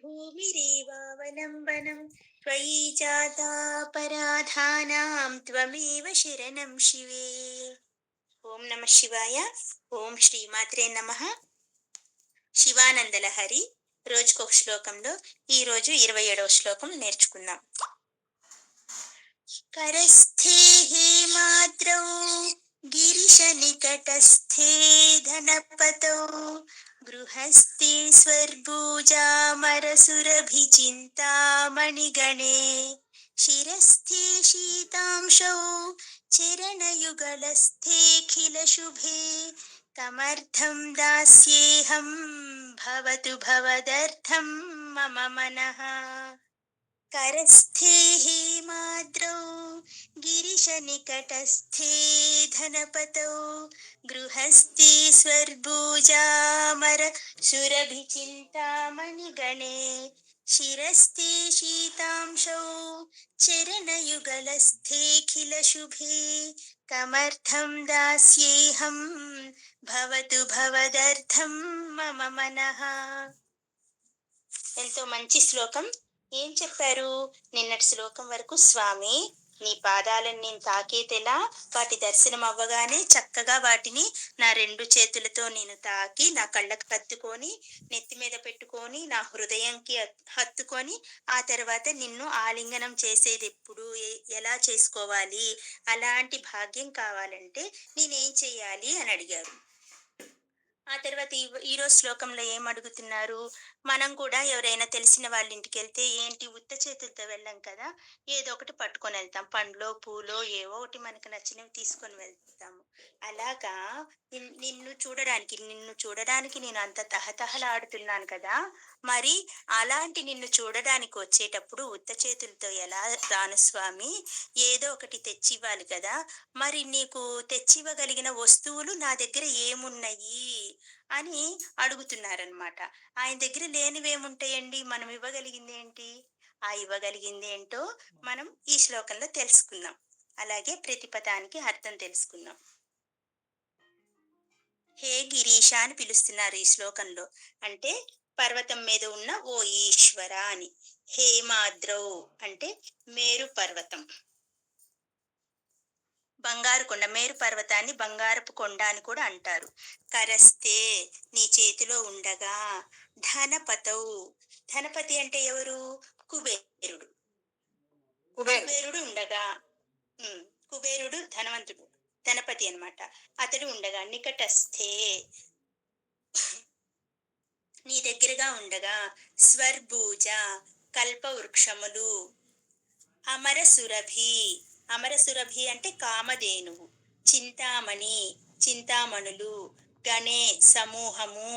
భూమిరేవావలంబనం త్వయి జాతాపరాధానాం త్వమేవ శరణం శివే. ఓం నమ శివాయ. ఓం శ్రీమాత్రే నమః. శివానందలహరి రోజుకొక శ్లోకంలో ఈరోజు 27వ శ్లోకం నేర్చుకుందాం. కరస్థే హేమాద్రౌ గిరిశ నికటస్థే ధనపతౌ గృహస్థే స్వర్భూజామరసురభిచింతామణిగణే శిరస్థే శీతాంశౌ చరణయుగళస్థేఖిలశుభే తమర్థం దాస్యేహం భవతు భవదర్థం మమ మనః. కరస్థే హేమాద్రౌ గిరిశ నికటస్థే ధనపతౌ గృహస్థే స్వర్భూజామర సురభిచింతామణిగణే శిరస్థే శీతాంశౌ చరణయుగళస్థేఖిలశుభే కమర్థం దాస్యేహం భవతు భవదర్థం మమ మనః. ఎంతో మంచి శ్లోకం. ఏం చెప్పారు? నిన్నటి శ్లోకం వరకు స్వామి నీ పాదాలను నేను తాకేతెలా, వాటి దర్శనం అవ్వగానే చక్కగా వాటిని నా 2 చేతులతో నేను తాకి నా కళ్ళకు హత్తుకొని నెత్తి మీద పెట్టుకొని నా హృదయంకి హత్తుకొని ఆ తర్వాత నిన్ను ఆలింగనం చేసేది ఎప్పుడు, ఎలా చేసుకోవాలి, అలాంటి భాగ్యం కావాలంటే నేనేం చెయ్యాలి అని అడిగారు. ఆ తర్వాత ఈరోజు శ్లోకంలో ఏం అడుగుతున్నారు? మనం కూడా ఎవరైనా తెలిసిన వాళ్ళ ఇంటికి వెళ్తే ఏంటి ఉత్త చేతులతో వెళ్ళాం కదా, ఏదో ఒకటి పట్టుకొని వెళ్తాం, పండ్లో పూలో ఏవో ఒకటి మనకు నచ్చినవి తీసుకొని వెళ్తాము. అలాగా నిన్ను చూడడానికి నేను అంత తహతహలాడుతున్నాను కదా, మరి అలాంటి నిన్ను చూడడానికి వచ్చేటప్పుడు ఉత్త చేతులతో ఎలా రాను స్వామి, ఏదో ఒకటి తెచ్చివ్వాలి కదా, మరి నీకు తెచ్చివ్వగలిగిన వస్తువులు నా దగ్గర ఏమున్నాయి అని అడుగుతున్నారనమాట. ఆయన దగ్గర లేనివేముంటాయండి, మనం ఇవ్వగలిగింది ఏంటి? ఆ ఇవ్వగలిగింది ఏంటో మనం ఈ శ్లోకంలో తెలుసుకుందాం. అలాగే ప్రతి పదానికి అర్థం తెలుసుకుందాం. హే గిరీష అని పిలుస్తున్నారు ఈ శ్లోకంలో. అంటే పర్వతం మీద ఉన్న ఓ ఈశ్వర అని. హేమాద్రౌ అంటే మేరు పర్వతం. బంగారు కొండ, మేరు పర్వతాన్ని బంగారపు కొండ అని కూడా అంటారు. కరస్తే నీ చేతిలో ఉండగా, ధనపతౌ ధనపతి అంటే ఎవరు? కుబేరుడు. కుబేరుడు ఉండగా, కుబేరుడు ధనవంతుడు, ధనపతి అన్నమాట. అతడు ఉండగా, నికటస్థే నీ దగ్గరగా ఉండగా, స్వర్భూజ కల్పవృక్షములు, అమరసురభి అమరసురభి అంటే కామధేనువు, చింతామణి చింతామణులు, గణే సమూహము,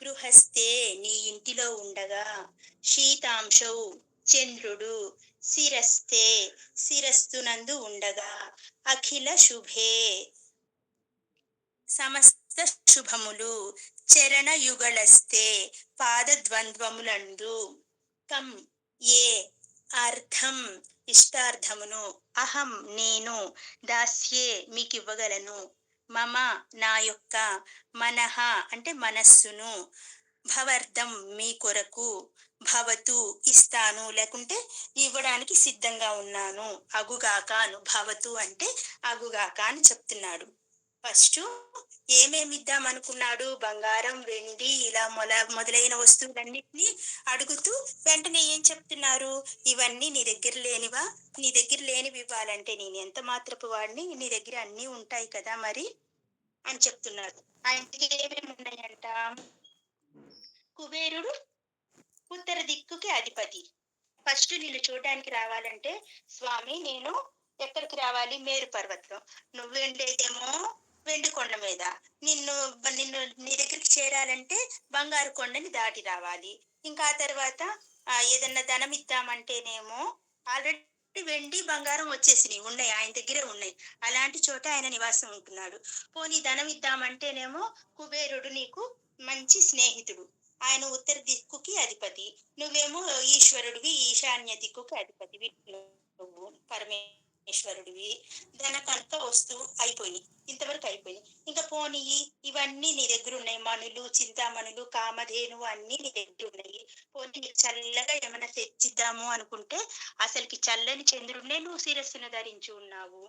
గృహస్థే నీ ఇంటిలో ఉండగా, శీతాంశౌ చంద్రుడు, శిరస్థే శిరస్సునందు ఉండగా, అఖిల శుభే సమస్త శుభములు, చరణ యుగళస్తే పాదద్వంద్వములందు, కం ఏ అర్థం ఇష్టార్థమును, అహం నేను, దాస్యే మీకివ్వగలను, మమ నా యొక్క, మనః అంటే మనస్సును, భవర్ధం మీ కొరకు, భవతు ఇస్తాను లేకుంటే ఇవ్వడానికి సిద్ధంగా ఉన్నాను, అగుగాక అను, భవతు అంటే అగుగాక అని చెప్తున్నాడు. ఫస్ట్ ఏమేమి ఇద్దాం అనుకున్నాడు? బంగారం, వెండి, ఇలా మొదలైన వస్తువులన్నిటినీ అడుగుతూ వెంటనే ఏం చెప్తున్నారు? ఇవన్నీ నీ దగ్గర లేనివా? నీ దగ్గర లేనివి ఇవ్వాలంటే నేను ఎంత మాత్రపు వాడిని, నీ దగ్గర అన్నీ ఉంటాయి కదా మరి అని చెప్తున్నారు. ఆయన దగ్గర ఏమేమి ఉన్నాయంట? కుబేరుడు ఉత్తర దిక్కుకి అధిపతి. ఫస్ట్ నిన్ను చూడడానికి రావాలంటే స్వామి నేను ఎక్కడికి రావాలి? మేరు పర్వతం. నువ్వు వెళ్ళేదేమో వెండి కొండ మీద. నిన్ను నిన్ను నీ దగ్గరికి చేరాలంటే బంగారు కొండని దాటి రావాలి. ఇంకా ఆ తర్వాత ఏదన్నా ధనం ఇద్దామంటేనేమో ఆల్రెడీ వెండి బంగారం వచ్చేసినాయి, ఉన్నాయి, ఆయన దగ్గరే ఉన్నాయి. అలాంటి చోట ఆయన నివాసం ఉంటున్నాడు. పోనీ ధనం ఇద్దామంటేనేమో కుబేరుడు నీకు మంచి స్నేహితుడు, ఆయన ఉత్తర దిక్కుకి అధిపతి, నువ్వేమో ఈశ్వరుడివి, ఈశాన్య దిక్కుకి అధిపతివి నువ్వు పరమేశ్వరుడు. పరమేశ్వరుడివి. ధనకనక వస్తువు అయిపోయినాయి. ఇంతవరకు అయిపోయినాయి. ఇంకా పోనీయి, ఇవన్నీ నీ దగ్గరున్నాయి. మణులు, చింతామణులు, కామధేనువు అన్నీ నీ దగ్గరున్నాయి. పోనీ నీకు చల్లగా ఏమైనా తెచ్చిద్దాము అనుకుంటే, అసలుకి చల్లని చంద్రుడినే నువ్వు శిరస్సున ధరించి ఉన్నావు.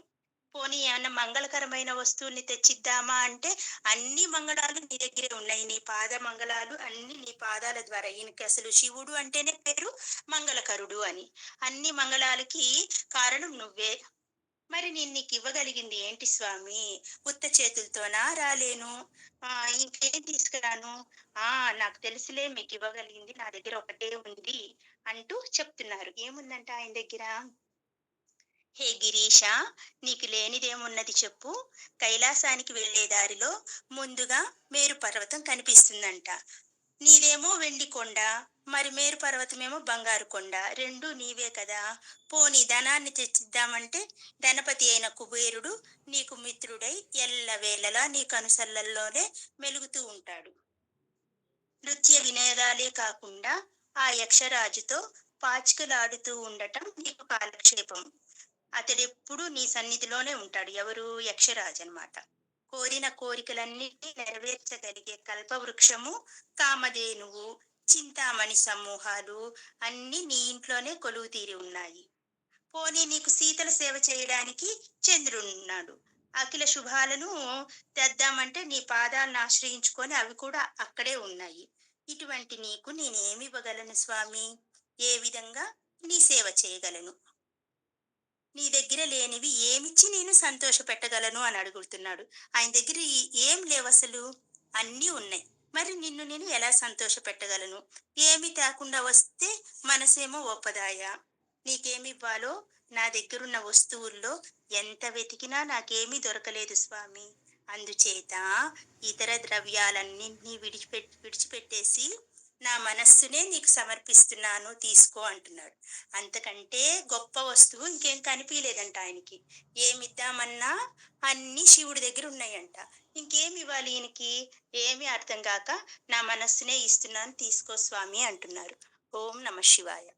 పోనీ ఏమన్నా మంగళకరమైన వస్తువుల్ని తెచ్చిద్దామా అంటే, అన్ని మంగళాలు నీ దగ్గరే ఉన్నాయి. నీ పాద మంగళాలు అన్ని నీ పాదాల ద్వారా. ఈయనకి అసలు శివుడు అంటేనే పేరు మంగళకరుడు అని. అన్ని మంగళాలకి కారణం నువ్వే. మరి నేను నీకు ఇవ్వగలిగింది ఏంటి స్వామి? ఉత్త చేతులతోనా రాలేను. ఇంకేం తీసుకురాను? ఆ నాకు తెలుసులే, మీకు ఇవ్వగలిగింది నా దగ్గర ఒకటే ఉంది అంటూ చెప్తున్నారు. ఏముందంట ఆయన దగ్గర? హే గిరీశ, నీకు లేనిదేమున్నది చెప్పు. కైలాసానికి వెళ్ళే దారిలో ముందుగా మేరు పర్వతం కనిపిస్తుందంట. నీదేమో వెండి కొండ, మరి మేరు పర్వతమేమో బంగారు కొండ. రెండూ నీవే కదా. పోనీ ధనాన్ని తెచ్చిద్దామంటే, ధనపతి అయిన కుబేరుడు నీకు మిత్రుడై ఎల్లవేళలా నీ కనుసల్లల్లోనే మెలుగుతూ ఉంటాడు. నృత్య వినోదాలే కాకుండా ఆ యక్షరాజుతో పాచికలాడుతూ ఉండటం నీకు కాలక్షేపం. అతడెప్పుడు నీ సన్నిధిలోనే ఉంటాడు. ఎవరు? యక్షరాజు అన్నమాట. కోరిన కోరికలన్నిటినీ నెరవేర్చగలిగే కల్పవృక్షము, కామధేనువు, చింతామణి సమూహాలు అన్ని నీ ఇంట్లోనే కొలువు తీరి ఉన్నాయి. పోనీ నీకు శీతల సేవ చేయడానికి చంద్రుడున్నాడు. అఖిల శుభాలను తెద్దామంటే నీ పాదాలను ఆశ్రయించుకొని అవి కూడా అక్కడే ఉన్నాయి. ఇటువంటి నీకు నేనేమివ్వగలను స్వామి? ఏ విధంగా నీ సేవ చేయగలను? నీ దగ్గర లేనివి ఏమిచ్చి నేను సంతోష పెట్టగలను అని అడుగుతున్నాడు. ఆయన దగ్గర ఏం లేవసలు, అన్నీ ఉన్నాయి. మరి నిన్ను నేను ఎలా సంతోష పెట్టగలను? ఏమి తేకుండా వస్తే మనసేమో ఒప్పదాయ. నీకేమివ్వాలో నా దగ్గరున్న వస్తువుల్లో ఎంత వెతికినా నాకేమీ దొరకలేదు స్వామి. అందుచేత ఇతర ద్రవ్యాలన్నింటినీ విడిచిపెట్టేసి నా మనస్సునే నీకు సమర్పిస్తున్నాను, తీసుకో అంటున్నాడు. అంతకంటే గొప్ప వస్తువు ఇంకేం కనిపించలేదంట ఆయనకి. ఏమిద్దామన్నా అన్ని శివుడి దగ్గర ఉన్నాయంట. ఇంకేమి ఇవ్వాలి ఈయనకి? ఏమీ అర్థం కాక నా మనస్సునే ఇస్తున్నాను, తీసుకో స్వామి అంటున్నారు. ఓం నమ శివాయ.